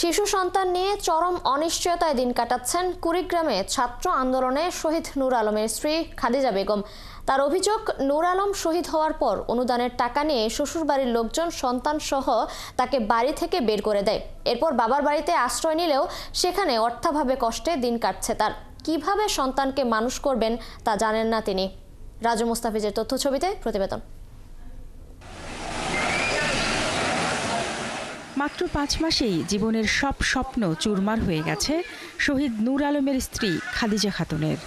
শিশু সন্তান নিয়ে চরম অনিশ্চয়তায় দিন কাটাচ্ছেন কুড়িগ্রামে ছাত্র আন্দোলনে শহীদ নূর আলমের স্ত্রী খাদিজা বেগম। তার অভিযোগ, নূর আলম শহীদ হওয়ার পর অনুদানের টাকা নিয়ে শ্বশুরবাড়ির লোকজন সন্তান সহ তাকে বাড়ি থেকে বের করে দেয়। এরপর বাবার বাড়িতে আশ্রয় নিলেও সেখানে অর্থাভাবে কষ্টে দিন কাটছে তার। কিভাবে সন্তানকে মানুষ করবেন তা জানেন না তিনি। রাজু মুস্তাফিজের তথ্য ছবিতে প্রতিবেদন। মাত্র 5 মাসেই জীবনের সব স্বপ্ন চুরমার হয়ে গেছে শহীদ নূর আলমের স্ত্রী খাদিজা খাতুনের।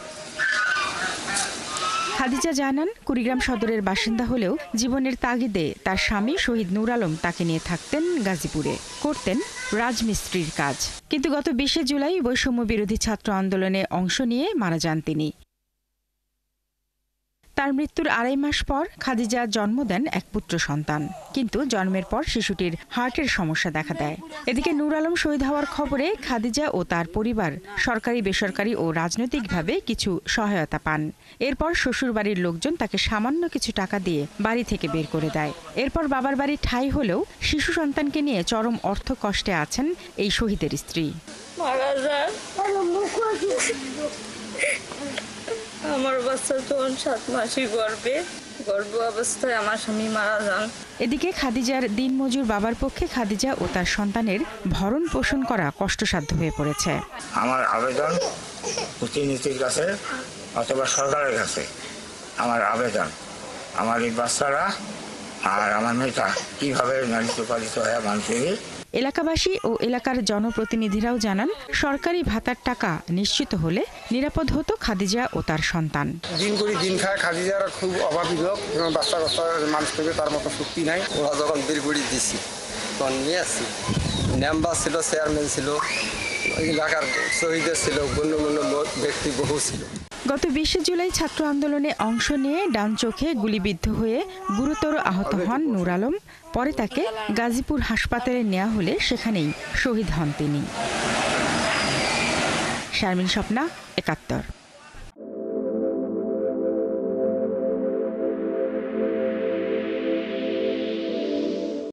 খাদিজা জানান, কুড়িগ্রাম সদরের বাসিন্দা হলেও জীবনের তাগিদে তার স্বামী শহীদ নূর আলম তাকে নিয়ে থাকতেন গাজীপুরে, করতেন রাজমিস্ত্রির কাজ। কিন্তু গত 20 জুলাই বৈষম্য বিরোধী ছাত্র আন্দোলনে অংশ নিয়ে মারা যান তিনি। তার মৃত্যুর 2.5 মাস পর খাদিজা জন্ম দেন এক পুত্র সন্তান, কিন্তু জন্মের পর শিশুটির হার্টের সমস্যা দেখা দেয়। এদিকে নূর আলম শহীদ হওয়ার খবরে খাদিজা ও তার পরিবার সরকারি, বেসরকারি ও রাজনৈতিকভাবে কিছু সহায়তা পান। এরপর শ্বশুরবাড়ির লোকজন তাকে সামান্য কিছু টাকা দিয়ে বাড়ি থেকে বের করে দেয়। এরপর বাবার বাড়ি ঠাঁই হলেও শিশু সন্তানকে নিয়ে চরম অর্থ কষ্টে আছেন এই শহীদের স্ত্রী। আমার বাচ্চা তখন 7 মাসই গর্ভ অবস্থায় আমার স্বামী মারা যান। এদিকে খাদিজার দিনমজুর বাবার পক্ষে খাদিজা ও তার সন্তানের ভরণ পোষণ করা কষ্টসাধ্য হয়ে পড়েছে। আমার আবেদন প্রতিনিধির কাছে অথবা সরকারের কাছে, আমার আবেদন, আমার এই বাচ্চারা আর আমার মেয়েটা কিভাবে লালিত পালিত হয়ে মানুষ হবে। এলাকাবাসী ও এলাকার জনপ্রতিনিধিরাও জানান, সরকারি ভাতার টাকা নিশ্চিত হলে নিরাপদ হতো খাদিজা ও তার সন্তান। দিন করে দিন খায়, খাদিজার খুব অভাবী লোক, বাচ্চা মানুষ করবে তার মতো শক্তি নাই। ওরা যখন বের করে দিছি তখন নিয়ে আসছি, মেম্বার ছিল, চেয়ারম্যান ছিল, এলাকার শহীদের ছিল, গণ্যমান্য ব্যক্তি বহু ছিল। গত 20 জুলাই ছাত্র আন্দোলনে অংশ নিয়ে ডান চোখে গুলিবিদ্ধ হয়ে গুরুতর আহত হন নূর আলম। পরে তাকে গাজীপুর হাসপাতালে নেওয়া হলে সেখানেই শহীদ হন তিনি। শারমিন স্বপ্না, 71।